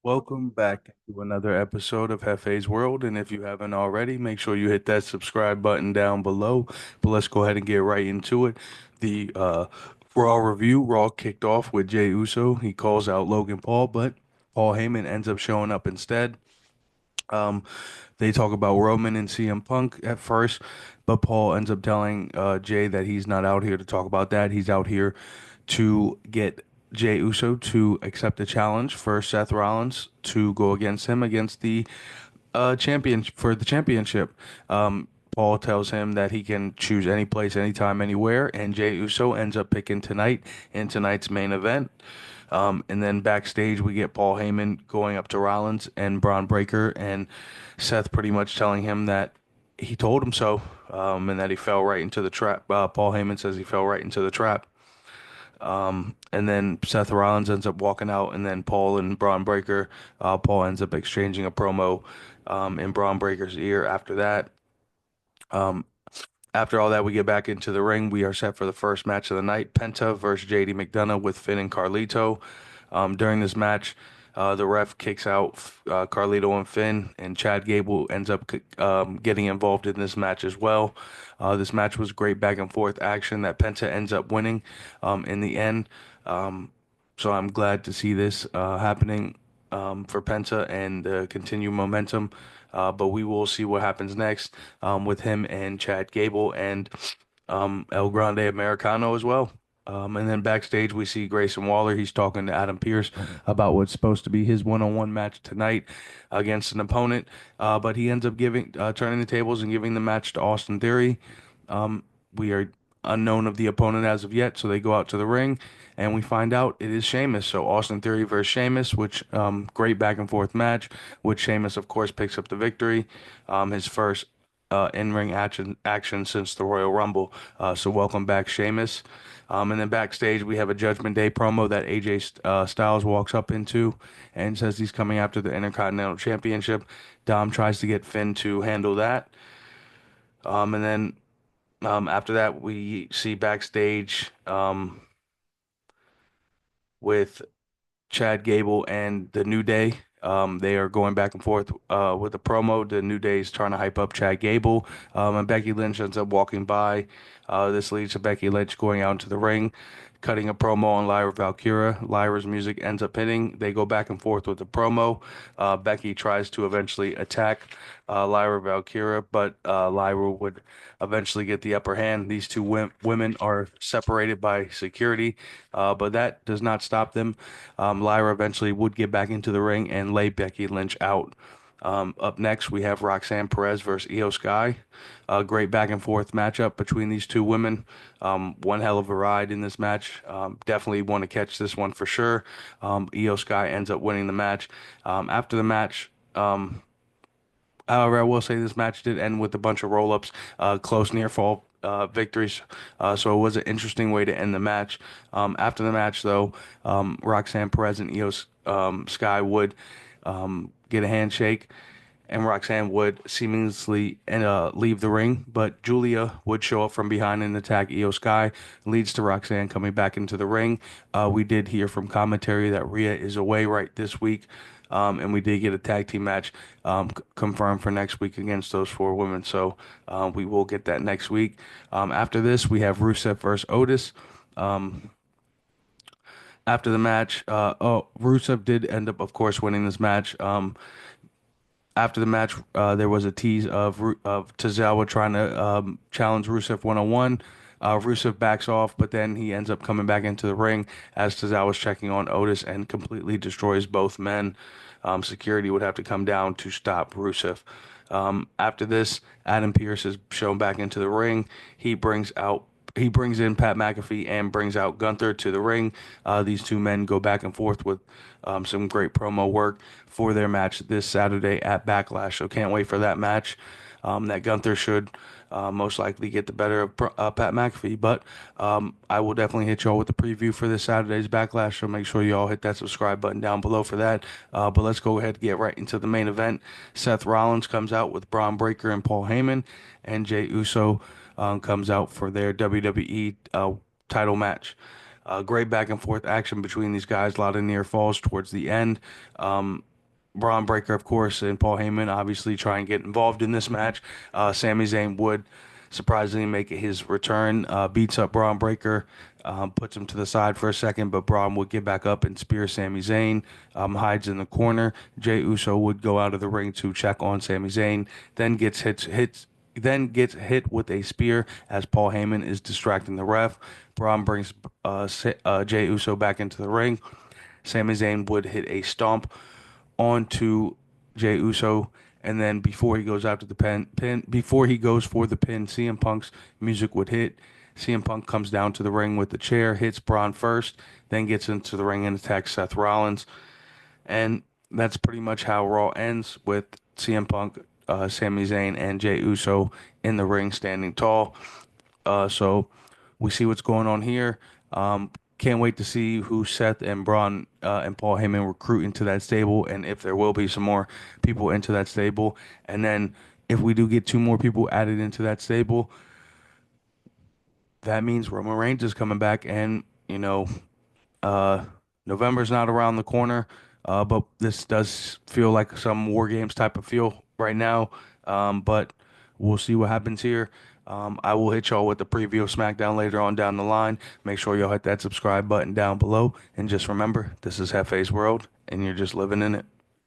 Welcome back to another episode of Hefe's World. And if you haven't already, make sure you hit that subscribe button down below. But let's go ahead and get right into it. The Raw review, Raw kicked off with Jey Uso. He calls out Logan Paul, but Paul Heyman ends up showing up instead. Um, they talk about Roman and CM Punk at first, but Paul ends up telling Jay that he's not out here to talk about that. He's out here to get Jey Uso to accept a challenge for Seth Rollins to go against him against the champion for the championship. Paul tells him that he can choose any place, anytime, anywhere, and Jey Uso ends up picking tonight in tonight's main event. And then backstage, we get Paul Heyman going up to Rollins and Bron Breakker, and Seth pretty much telling him that he told him so, and that he fell right into the trap. Paul Heyman says he fell right into the trap. And then Seth Rollins ends up walking out, and then Paul and Braun Breaker, Paul ends up exchanging a promo in Braun Breaker's ear after that. Um, After all that, we get back into the ring. We are set for the first match of the night, Penta versus JD McDonough with Finn and Carlito. During this match, the ref kicks out Carlito and Finn, and Chad Gable ends up getting involved in this match as well. This match was great back and forth action that Penta ends up winning in the end. Um, so I'm glad to see this happening for Penta and continue momentum. But we will see what happens next with him and Chad Gable and El Grande Americano as well. And then backstage, we see Grayson Waller. He's talking to Adam Pearce about what's supposed to be his one-on-one match tonight against an opponent. But he ends up turning the tables and giving the match to Austin Theory. We are unknown of the opponent as of yet, so they go out to the ring, and we find out it is Sheamus. So Austin Theory versus Sheamus, which great back and forth match, which Sheamus, of course, picks up the victory. His first in-ring action since the Royal Rumble. So welcome back, Sheamus. And then backstage, we have a Judgment Day promo that AJ Styles walks up into and says he's coming after the Intercontinental Championship. Dom tries to get Finn to handle that. And then after that, we see backstage with Chad Gable and the New Day. They are going back and forth with the promo. The New Day is trying to hype up Chad Gable, and Becky Lynch ends up walking by. This leads to Becky Lynch going out into the ring, cutting a promo on Lyra Valkyria. Lyra's music ends up hitting. They go back and forth with the promo. Becky tries to eventually attack Lyra Valkyria, but Lyra would eventually get the upper hand. These two women are separated by security, but that does not stop them. Lyra eventually would get back into the ring and lay Becky Lynch out. Up next, we have Roxanne Perez versus Io Sky. A great back and forth matchup between these two women. One hell of a ride in this match. Definitely want to catch this one for sure. Io Sky ends up winning the match. After the match, however, I will say this match did end with a bunch of roll-ups, close near fall victories. So it was an interesting way to end the match. After the match, though, Roxanne Perez and Io Sky would get a handshake, and Roxanne would seamlessly leave the ring, but Julia would show up from behind and attack Io Sky, leads to Roxanne coming back into the ring. We did hear from commentary that Rhea is away right this week, and we did get a tag team match confirmed for next week against those four women, so we will get that next week. After this, we have Rusev versus Otis. Um, After the match, Rusev did end up, of course, winning this match. After the match, there was a tease of Tozawa trying to challenge Rusev one-on-one. Rusev backs off, but then he ends up coming back into the ring as Tozawa's checking on Otis and completely destroys both men. Security would have to come down to stop Rusev. After this, Adam Pearce is shown back into the ring. He brings in Pat McAfee and brings out Gunther to the ring. These two men go back and forth with some great promo work for their match this Saturday at Backlash. So can't wait for that match. That Gunther should most likely get the better of Pat McAfee. But I will definitely hit y'all with the preview for this Saturday's Backlash. So make sure y'all hit that subscribe button down below for that. But let's go ahead and get right into the main event. Seth Rollins comes out with Braun Breaker and Paul Heyman, and Jey Uso comes out for their WWE title match. Great back and forth action between these guys. A lot of near falls towards the end. Braun Breaker, of course, and Paul Heyman obviously try and get involved in this match. Sami Zayn would surprisingly make his return, beats up Braun Breaker, puts him to the side for a second, but Braun would get back up and spear Sami Zayn, hides in the corner. Jey Uso would go out of the ring to check on Sami Zayn, then gets hit with a spear as Paul Heyman is distracting the ref. Braun brings Jey Uso back into the ring. Sami Zayn would hit a stomp onto Jey Uso, and then before he goes after the before he goes for the pin, CM Punk's music would hit. CM Punk comes down to the ring with the chair, hits Braun first, then gets into the ring and attacks Seth Rollins, and that's pretty much how Raw ends with CM Punk, Sami Zayn, and Jey Uso in the ring standing tall. So we see what's going on here. Can't wait to see who Seth and Braun and Paul Heyman recruit into that stable, and if there will be some more people into that stable. And then if we do get two more people added into that stable, that means Roman Reigns is coming back, and uh, November's not around the corner, but this does feel like some War Games type of feel right now. But we'll see what happens here. I will hit y'all with the preview of SmackDown later on down the line. Make sure y'all hit that subscribe button down below. And just remember, this is Hefe's World, and you're just living in it.